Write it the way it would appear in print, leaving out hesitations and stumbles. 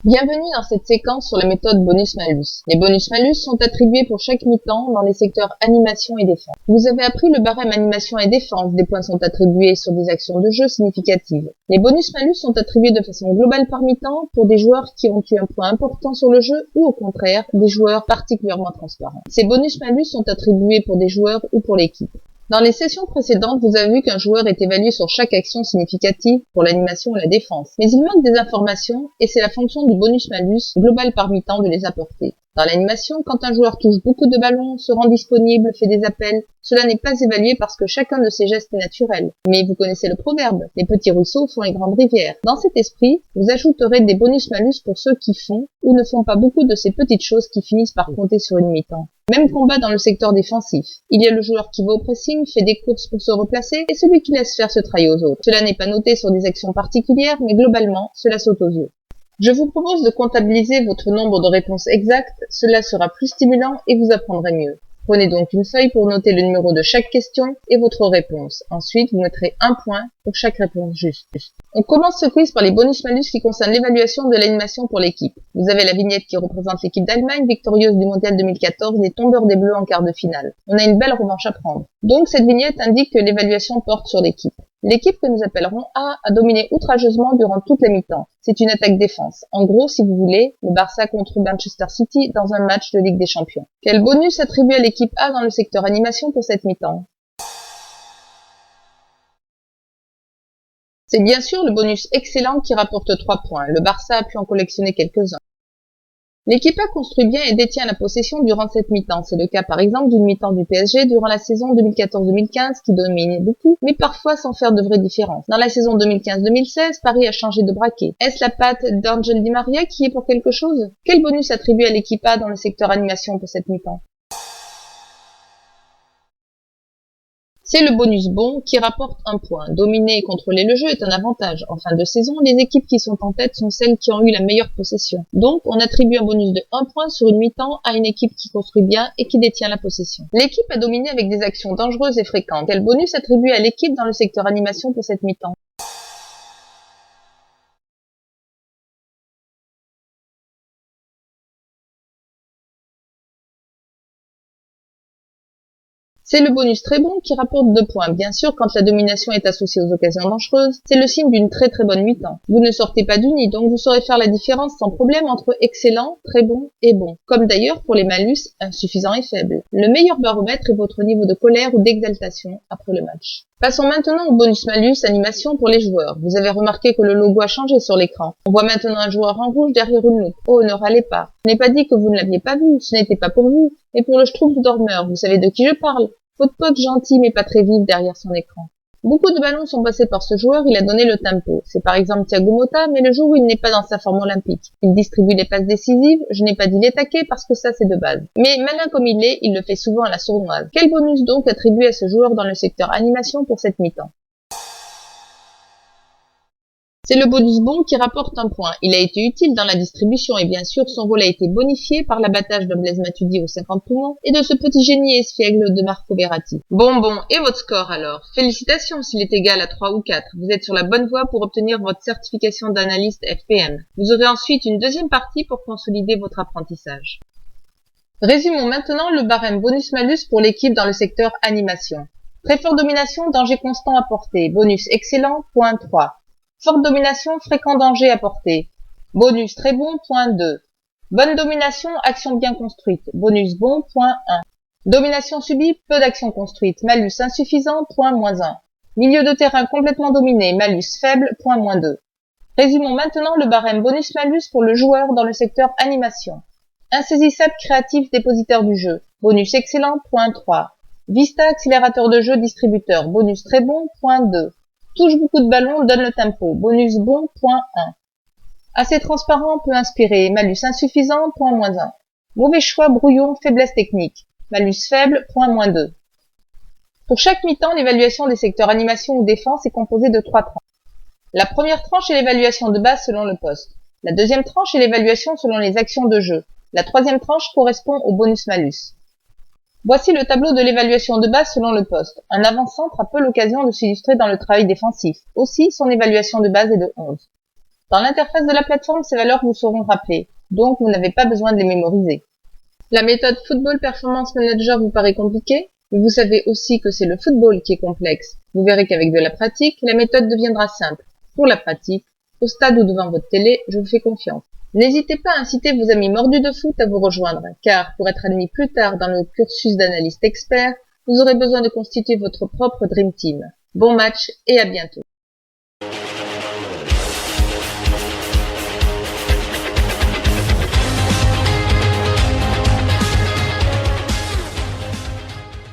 Bienvenue dans cette séquence sur la méthode bonus-malus. Les bonus-malus sont attribués pour chaque mi-temps dans les secteurs animation et défense. Vous avez appris le barème animation et défense. Des points sont attribués sur des actions de jeu significatives. Les bonus-malus sont attribués de façon globale par mi-temps pour des joueurs qui ont eu un point important sur le jeu ou au contraire, des joueurs particulièrement transparents. Ces bonus-malus sont attribués pour des joueurs ou pour l'équipe. Dans les sessions précédentes, vous avez vu qu'un joueur est évalué sur chaque action significative pour l'animation et la défense. Mais il manque des informations et c'est la fonction du bonus-malus global par mi-temps de les apporter. Dans l'animation, quand un joueur touche beaucoup de ballons, se rend disponible, fait des appels, cela n'est pas évalué parce que chacun de ces gestes est naturel. Mais vous connaissez le proverbe, les petits ruisseaux font les grandes rivières. Dans cet esprit, vous ajouterez des bonus-malus pour ceux qui font ou ne font pas beaucoup de ces petites choses qui finissent par compter sur une mi-temps. Même combat dans le secteur défensif. Il y a le joueur qui va au pressing, fait des courses pour se replacer, et celui qui laisse faire ce travail aux autres. Cela n'est pas noté sur des actions particulières, mais globalement, cela saute aux yeux. Je vous propose de comptabiliser votre nombre de réponses exactes, cela sera plus stimulant et vous apprendrez mieux. Prenez donc une feuille pour noter le numéro de chaque question et votre réponse. Ensuite, vous mettrez un point pour chaque réponse juste. On commence ce quiz par les bonus-malus qui concernent l'évaluation de l'animation pour l'équipe. Vous avez la vignette qui représente l'équipe d'Allemagne, victorieuse du Mondial 2014, les tombeurs des Bleus en quart de finale. On a une belle revanche à prendre. Donc cette vignette indique que l'évaluation porte sur l'équipe. L'équipe que nous appellerons A a dominé outrageusement durant toute la mi-temps. C'est une attaque défense. En gros, si vous voulez, le Barça contre Manchester City dans un match de Ligue des Champions. Quel bonus attribué à l'équipe A dans le secteur animation pour cette mi-temps? C'est bien sûr le bonus excellent qui rapporte 3 points. Le Barça a pu en collectionner quelques-uns. L'équipe A construit bien et détient la possession durant cette mi-temps. C'est le cas par exemple d'une mi-temps du PSG durant la saison 2014-2015 qui dominait beaucoup, mais parfois sans faire de vraie différence. Dans la saison 2015-2016, Paris a changé de braquet. Est-ce la patte d'Angel Di Maria qui est pour quelque chose? Quel bonus attribué à l'équipe A dans le secteur animation pour cette mi-temps? C'est le bonus bon qui rapporte un point. Dominer et contrôler le jeu est un avantage. En fin de saison, les équipes qui sont en tête sont celles qui ont eu la meilleure possession. Donc, on attribue un bonus de 1 point sur une mi-temps à une équipe qui construit bien et qui détient la possession. L'équipe a dominé avec des actions dangereuses et fréquentes. Quel bonus attribué à l'équipe dans le secteur animation pour cette mi-temps? C'est le bonus très bon qui rapporte 2 points. Bien sûr, quand la domination est associée aux occasions dangereuses, c'est le signe d'une très bonne mi-temps. Vous ne sortez pas du nid, donc vous saurez faire la différence sans problème entre excellent, très bon et bon. Comme d'ailleurs pour les malus, insuffisant et faible. Le meilleur baromètre est votre niveau de colère ou d'exaltation après le match. Passons maintenant au bonus-malus animation pour les joueurs. Vous avez remarqué que le logo a changé sur l'écran. On voit maintenant un joueur en rouge derrière une loupe. Oh, ne râlez pas. Je n'ai pas dit que vous ne l'aviez pas vu, ce n'était pas pour vous, mais pour le Schtroumpf dormeur. Vous savez de qui je parle? Votre pote gentil mais pas très vif derrière son écran. Beaucoup de ballons sont passés par ce joueur, il a donné le tempo. C'est par exemple Thiago Motta, mais le jour où il n'est pas dans sa forme olympique. Il distribue les passes décisives, je n'ai pas dit les taquets parce que ça c'est de base. Mais malin comme il le fait souvent à la sournoise. Quel bonus donc attribué à ce joueur dans le secteur animation pour cette mi-temps? C'est le bonus bon qui rapporte un point. Il a été utile dans la distribution et bien sûr son rôle a été bonifié par l'abattage de Blaise Matuidi aux 50 poumons et de ce petit génie espiègle de Marco Verratti. Bon, et votre score alors? Félicitations s'il est égal à 3 ou 4. Vous êtes sur la bonne voie pour obtenir votre certification d'analyste FPM. Vous aurez ensuite une deuxième partie pour consolider votre apprentissage. Résumons maintenant le barème bonus-malus pour l'équipe dans le secteur animation. Très forte domination, danger constant apporté. Bonus excellent, point 3. Forte domination, fréquent danger apporté. Bonus très bon, point 2. Bonne domination, action bien construite. Bonus bon, point 1. Domination subie, peu d'action construite. Malus insuffisant, point moins 1. Milieu de terrain complètement dominé, malus faible, point moins 2. Résumons maintenant le barème bonus-malus pour le joueur dans le secteur animation. Insaisissable créatif dépositeur du jeu. Bonus excellent, point 3. Vista accélérateur de jeu distributeur. Bonus très bon, point 2. Touche beaucoup de ballons, donne le tempo. Bonus bon, point 1. Assez transparent, peut inspirer. Malus insuffisant, point moins 1. Mauvais choix, brouillon, faiblesse technique. Malus faible, point moins 2. Pour chaque mi-temps, l'évaluation des secteurs animation ou défense est composée de 3 tranches. La première tranche est l'évaluation de base selon le poste. La deuxième tranche est l'évaluation selon les actions de jeu. La troisième tranche correspond au bonus-malus. Voici le tableau de l'évaluation de base selon le poste. Un avant-centre a peu l'occasion de s'illustrer dans le travail défensif. Aussi, son évaluation de base est de 11. Dans l'interface de la plateforme, ces valeurs vous seront rappelées, donc vous n'avez pas besoin de les mémoriser. La méthode Football Performance Manager vous paraît compliquée, mais vous savez aussi que c'est le football qui est complexe. Vous verrez qu'avec de la pratique, la méthode deviendra simple. Pour la pratique, au stade ou devant votre télé, je vous fais confiance. N'hésitez pas à inciter vos amis mordus de foot à vous rejoindre, car pour être admis plus tard dans le cursus d'analyste expert, vous aurez besoin de constituer votre propre Dream Team. Bon match et à bientôt.